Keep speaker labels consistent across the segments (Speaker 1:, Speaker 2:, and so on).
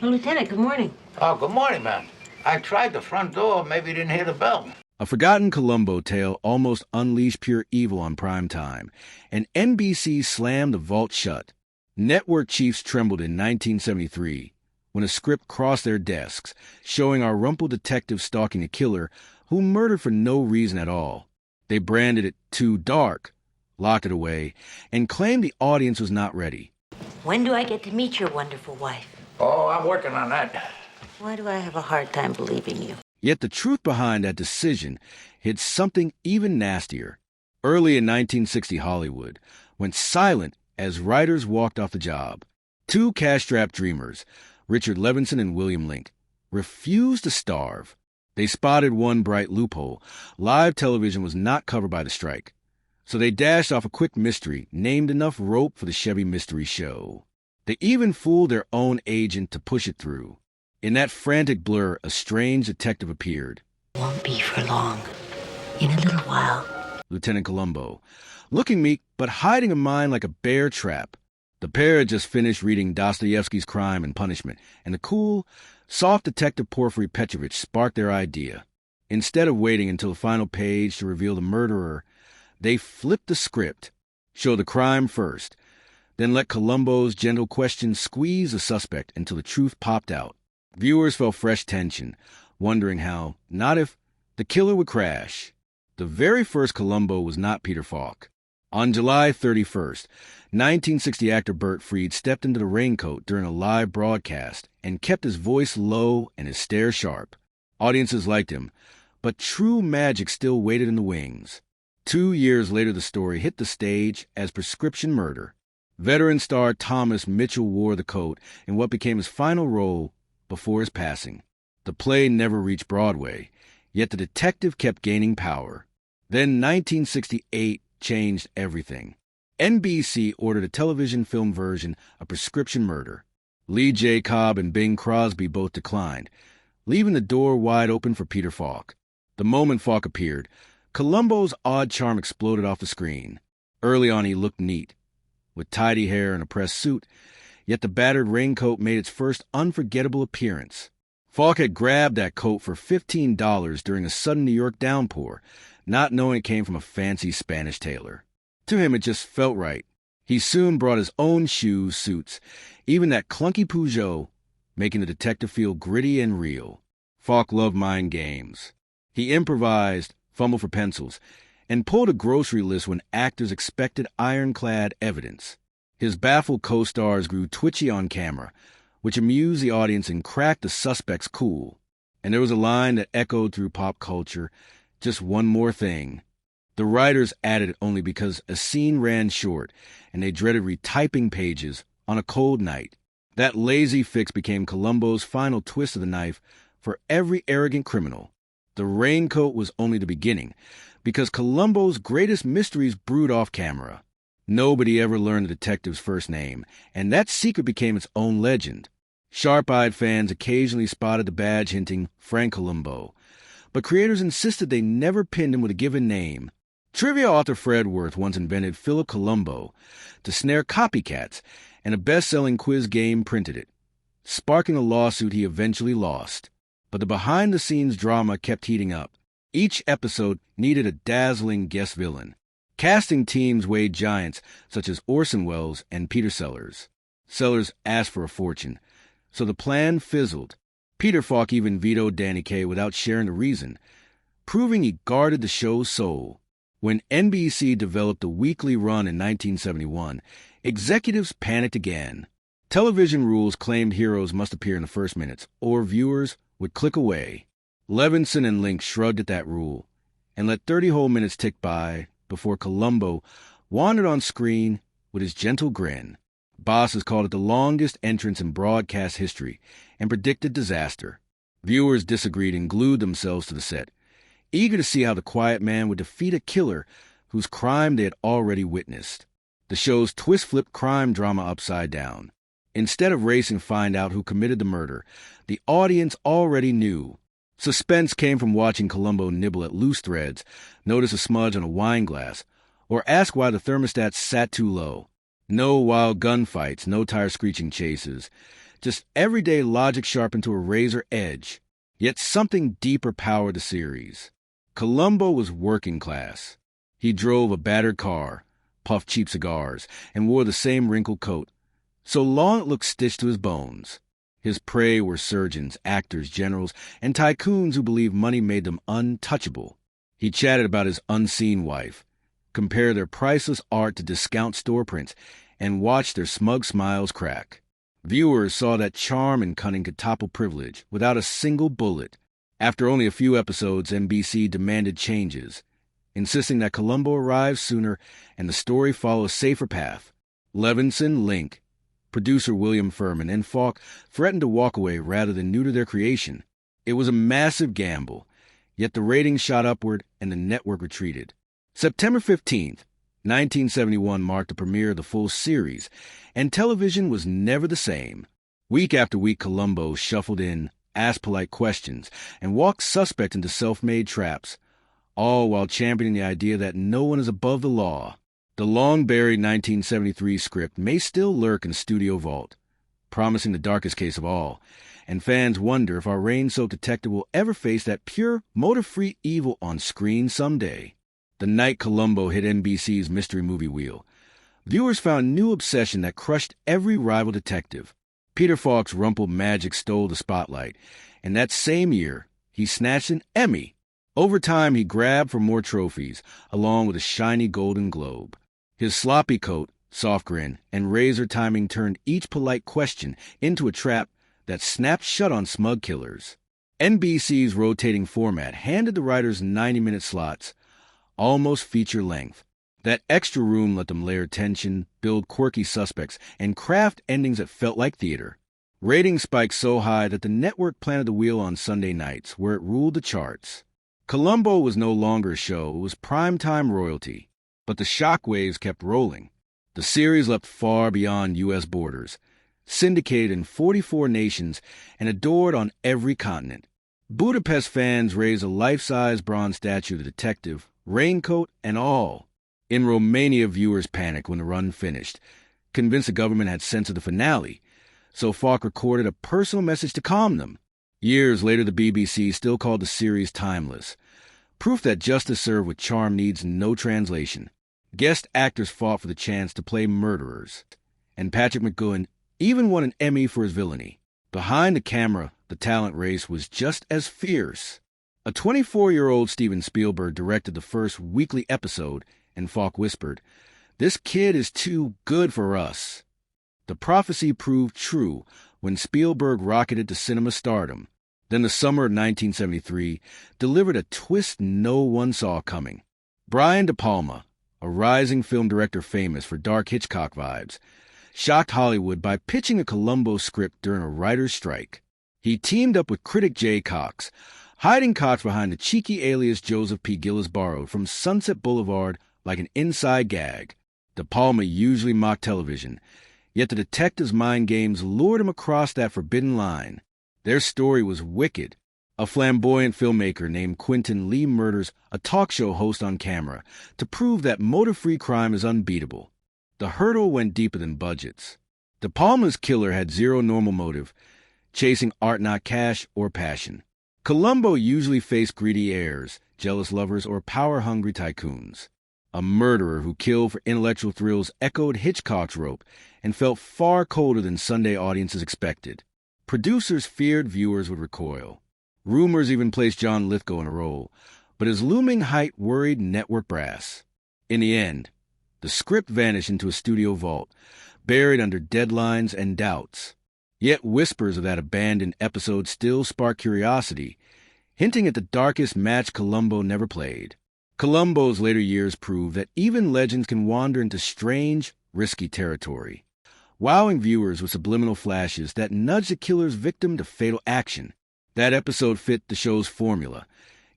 Speaker 1: Oh, Lieutenant, good morning.
Speaker 2: Oh, good morning, ma'am. I tried the front door. Maybe you didn't hear the bell.
Speaker 3: A forgotten Columbo tale almost unleashed pure evil on prime time, and NBC slammed the vault shut. Network chiefs trembled in 1973 when a script crossed their desks, showing our rumpled detective stalking a killer who murdered for no reason at all. They branded it too dark, locked it away, and claimed the audience was not ready.
Speaker 1: When do I get to meet your wonderful wife?
Speaker 2: Oh, I'm working on that.
Speaker 1: Why do I have a hard time believing you?
Speaker 3: Yet the truth behind that decision hid something even nastier. Early in 1960 Hollywood went silent as writers walked off the job. Two cash-strapped dreamers, Richard Levinson and William Link, refused to starve. They spotted one bright loophole. Live television was not covered by the strike. So they dashed off a quick mystery named enough rope for the Chevy Mystery Show. They even fooled their own agent to push it through. In that frantic blur, a strange detective appeared.
Speaker 1: Won't be for long. In a little while.
Speaker 3: Lieutenant Columbo, looking meek but hiding a mind like a bear trap. The pair had just finished reading Dostoevsky's Crime and Punishment, and the cool, soft detective Porfiry Petrovich sparked their idea. Instead of waiting until the final page to reveal the murderer, they flipped the script, showed the crime first, then let Columbo's gentle questions squeeze the suspect until the truth popped out. Viewers felt fresh tension, wondering how, not if, the killer would crash. The very first Columbo was not Peter Falk. On July 31st, 1960 actor Bert Freed stepped into the raincoat during a live broadcast and kept his voice low and his stare sharp. Audiences liked him, but true magic still waited in the wings. 2 years later, the story hit the stage as Prescription Murder. Veteran star Thomas Mitchell wore the coat in what became his final role before his passing. The play never reached Broadway, yet the detective kept gaining power. Then 1968 changed everything. NBC ordered a television film version of Prescription Murder. Lee J. Cobb and Bing Crosby both declined, leaving the door wide open for Peter Falk. The moment Falk appeared, Columbo's odd charm exploded off the screen. Early on, he looked neat, with tidy hair and a pressed suit, yet the battered raincoat made its first unforgettable appearance. Falk had grabbed that coat for $15 during a sudden New York downpour, not knowing it came from a fancy Spanish tailor. To him, it just felt right. He soon brought his own shoes, suits, even that clunky Peugeot, making the detective feel gritty and real. Falk loved mind games. He improvised, fumbled for pencils, and pulled a grocery list when actors expected ironclad evidence. His baffled co-stars grew twitchy on camera, which amused the audience and cracked the suspect's cool. And there was a line that echoed through pop culture, just one more thing. The writers added it only because a scene ran short, and they dreaded retyping pages on a cold night. That lazy fix became Columbo's final twist of the knife for every arrogant criminal. The raincoat was only the beginning, because Columbo's greatest mysteries brewed off camera. Nobody ever learned the detective's first name, and that secret became its own legend. Sharp-eyed fans occasionally spotted the badge hinting Frank Columbo, but creators insisted they never pinned him with a given name. Trivia author Fred Worth once invented Philip Columbo to snare copycats, and a best-selling quiz game printed it, sparking a lawsuit he eventually lost. But the behind-the-scenes drama kept heating up. Each episode needed a dazzling guest villain. Casting teams weighed giants such as Orson Welles and Peter Sellers. Sellers asked for a fortune, so the plan fizzled. Peter Falk even vetoed Danny Kaye without sharing the reason, proving he guarded the show's soul. When NBC developed a weekly run in 1971, executives panicked again. Television rules claimed heroes must appear in the first minutes, or viewers would click away. Levinson and Link shrugged at that rule and let 30 whole minutes tick by before Columbo wandered on screen with his gentle grin. Bosses called it the longest entrance in broadcast history and predicted disaster. Viewers disagreed and glued themselves to the set, eager to see how the quiet man would defeat a killer whose crime they had already witnessed. The show's twist-flipped crime drama upside down. Instead of racing to find out who committed the murder, the audience already knew. Suspense came from watching Columbo nibble at loose threads, notice a smudge on a wine glass, or ask why the thermostat sat too low. No wild gunfights, no tire-screeching chases, just everyday logic sharpened to a razor edge. Yet something deeper powered the series. Columbo was working class. He drove a battered car, puffed cheap cigars, and wore the same wrinkled coat, so long it looked stitched to his bones. His prey were surgeons, actors, generals, and tycoons who believed money made them untouchable. He chatted about his unseen wife, compared their priceless art to discount store prints, and watched their smug smiles crack. Viewers saw that charm and cunning could topple privilege without a single bullet. After only a few episodes, NBC demanded changes, insisting that Columbo arrive sooner and the story follow a safer path. Levinson, Link, producer William Furman, and Falk threatened to walk away rather than neuter their creation. It was a massive gamble, yet the ratings shot upward and the network retreated. September 15th, 1971 marked the premiere of the full series, and television was never the same. Week after week, Columbo shuffled in, asked polite questions, and walked suspect into self-made traps, all while championing the idea that no one is above the law. The long-buried 1973 script may still lurk in the studio vault, promising the darkest case of all, and fans wonder if our rain-soaked detective will ever face that pure, motive-free evil on screen someday. The night Columbo hit NBC's mystery movie wheel, viewers found a new obsession that crushed every rival detective. Peter Falk's rumpled magic stole the spotlight, and that same year, he snatched an Emmy. Over time, he grabbed for more trophies, along with a shiny Golden Globe. His sloppy coat, soft grin, and razor timing turned each polite question into a trap that snapped shut on smug killers. NBC's rotating format handed the writers 90-minute slots, almost feature length. That extra room let them layer tension, build quirky suspects, and craft endings that felt like theater. Ratings spiked so high that the network planted the wheel on Sunday nights, where it ruled the charts. Columbo was no longer a show, it was primetime royalty. But the shockwaves kept rolling. The series leapt far beyond U.S. borders, syndicated in 44 nations, and adored on every continent. Budapest fans raised a life-size bronze statue of the detective, raincoat and all. In Romania, viewers panicked when the run finished, convinced the government had censored the finale, so Falk recorded a personal message to calm them. Years later, the BBC still called the series timeless, proof that justice served with charm needs no translation. Guest actors fought for the chance to play murderers, and Patrick McGoohan even won an Emmy for his villainy. Behind the camera, the talent race was just as fierce. A 24-year-old Steven Spielberg directed the first weekly episode, and Falk whispered, "This kid is too good for us." The prophecy proved true when Spielberg rocketed to cinema stardom. Then the summer of 1973 delivered a twist no one saw coming. Brian De Palma, a rising film director famous for dark Hitchcock vibes, shocked Hollywood by pitching a Columbo script during a writer's strike. He teamed up with critic Jay Cox, hiding Cox behind the cheeky alias Joseph P. Gillis borrowed from Sunset Boulevard like an inside gag. De Palma usually mocked television, yet the detective's mind games lured him across that forbidden line. Their story was wicked. A flamboyant filmmaker named Quentin Lee murders a talk show host on camera to prove that motive-free crime is unbeatable. The hurdle went deeper than budgets. De Palma's killer had zero normal motive, chasing art not cash or passion. Columbo usually faced greedy heirs, jealous lovers, or power-hungry tycoons. A murderer who killed for intellectual thrills echoed Hitchcock's rope and felt far colder than Sunday audiences expected. Producers feared viewers would recoil. Rumors even placed John Lithgow in a role, but his looming height worried network brass. In the end, the script vanished into a studio vault, buried under deadlines and doubts. Yet whispers of that abandoned episode still spark curiosity, hinting at the darkest match Columbo never played. Columbo's later years prove that even legends can wander into strange, risky territory, wowing viewers with subliminal flashes that nudge the killer's victim to fatal action. That episode fit the show's formula,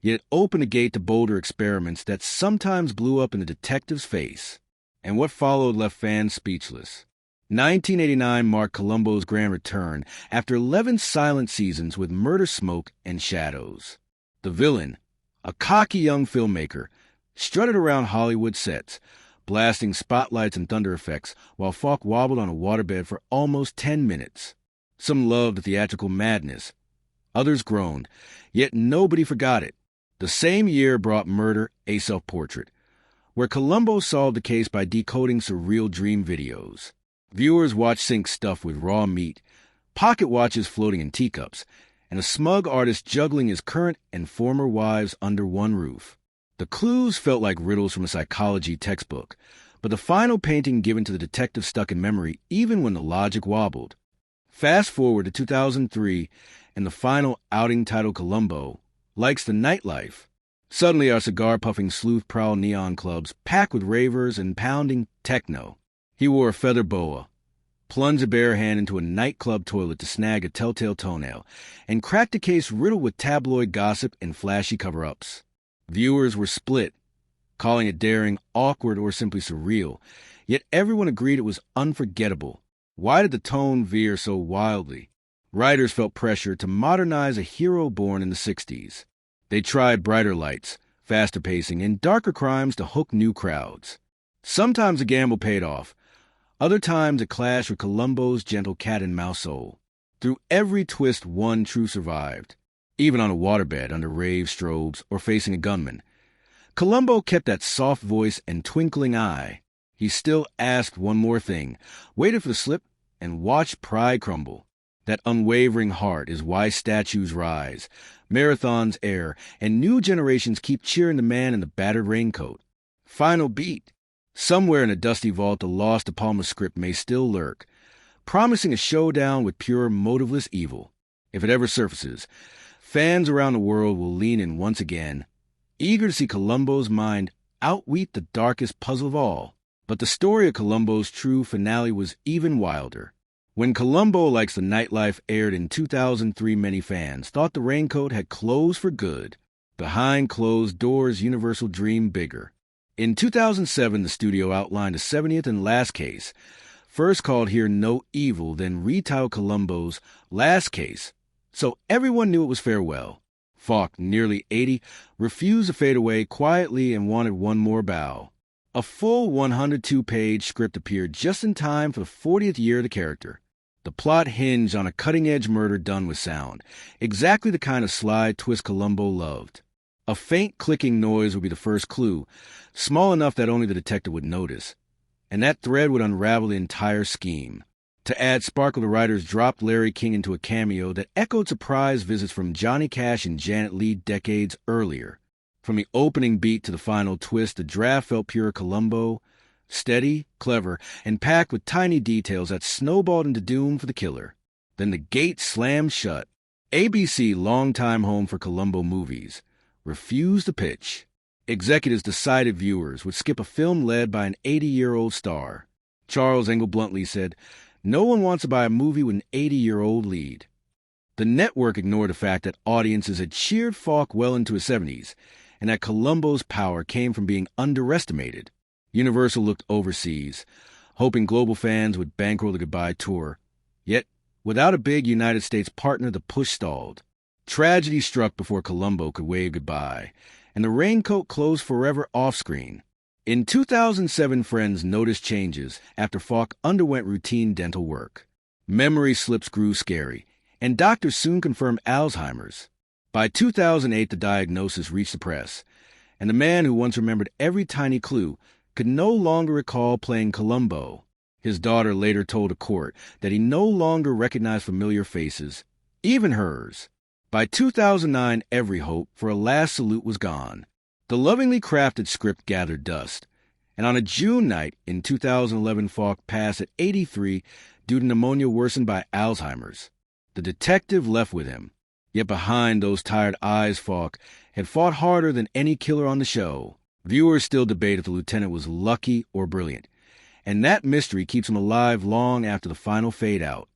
Speaker 3: yet it opened a gate to bolder experiments that sometimes blew up in the detective's face. And what followed left fans speechless. 1989 marked Columbo's grand return after 11 silent seasons with Murder, Smoke, and Shadows. The villain, a cocky young filmmaker, strutted around Hollywood sets, blasting spotlights and thunder effects while Falk wobbled on a waterbed for almost 10 minutes. Some loved the theatrical madness. Others groaned. Yet nobody forgot it. The same year brought Murder, a Self-Portrait, where Columbo solved the case by decoding surreal dream videos. Viewers watched Sync stuffed with raw meat, pocket watches floating in teacups, and a smug artist juggling his current and former wives under one roof. The clues felt like riddles from a psychology textbook, but the final painting given to the detective stuck in memory even when the logic wobbled. Fast forward to 2003, and the final outing titled Columbo likes the nightlife. Suddenly our cigar-puffing sleuth-prowl neon clubs packed with ravers and pounding techno. He wore a feather boa, plunged a bare hand into a nightclub toilet to snag a telltale toenail, and cracked a case riddled with tabloid gossip and flashy cover-ups. Viewers were split, calling it daring, awkward, or simply surreal, yet everyone agreed it was unforgettable. Why did the tone veer so wildly? Writers felt pressure to modernize a hero born in the 60s. They tried brighter lights, faster pacing, and darker crimes to hook new crowds. Sometimes the gamble paid off. Other times it clashed with Columbo's gentle cat-and-mouse soul. Through every twist, one truth survived. Even on a waterbed under rave strobes or facing a gunman, Columbo kept that soft voice and twinkling eye. He still asked one more thing, waited for the slip, and watched pride crumble. That unwavering heart is why statues rise, marathons air, and new generations keep cheering the man in the battered raincoat. Final beat. Somewhere in a dusty vault, the lost De Palma script may still lurk, promising a showdown with pure, motiveless evil. If it ever surfaces, fans around the world will lean in once again, eager to see Columbo's mind outwit the darkest puzzle of all. But the story of Columbo's true finale was even wilder. When Columbo Likes the Nightlife aired in 2003, many fans thought the raincoat had closed for good. Behind closed doors, Universal dreamed bigger. In 2007, the studio outlined a 70th and last case, first called Here No Evil, then retitled Columbo's Last Case, so everyone knew it was farewell. Falk, nearly 80, refused to fade away quietly and wanted one more bow. A full 102-page script appeared just in time for the 40th year of the character. The plot hinged on a cutting-edge murder done with sound, exactly the kind of sly twist Columbo loved. A faint clicking noise would be the first clue, small enough that only the detective would notice, and that thread would unravel the entire scheme. To add sparkle, the writers dropped Larry King into a cameo that echoed surprise visits from Johnny Cash and Janet Leigh decades earlier. From the opening beat to the final twist, the draft felt pure Columbo, steady, clever, and packed with tiny details that snowballed into doom for the killer. Then the gate slammed shut. ABC, longtime home for Columbo movies, refused to pitch. Executives decided viewers would skip a film led by an 80-year-old star. Charles Engel bluntly said, "No one wants to buy a movie with an 80-year-old lead." The network ignored the fact that audiences had cheered Falk well into his 70s, and that Columbo's power came from being underestimated. Universal looked overseas, hoping global fans would bankroll the goodbye tour. Yet, without a big United States partner, the push stalled. Tragedy struck before Columbo could wave goodbye, and the raincoat closed forever off-screen. In 2007, friends noticed changes after Falk underwent routine dental work. Memory slips grew scary, and doctors soon confirmed Alzheimer's. By 2008, the diagnosis reached the press, and the man who once remembered every tiny clue could no longer recall playing Columbo. His daughter later told a court that he no longer recognized familiar faces, even hers. By 2009, every hope for a last salute was gone. The lovingly crafted script gathered dust, and on a June night in 2011, Falk passed at 83 due to pneumonia worsened by Alzheimer's. The detective left with him. Yet behind those tired eyes, Falk had fought harder than any killer on the show. Viewers still debate if the lieutenant was lucky or brilliant, and that mystery keeps him alive long after the final fade-out.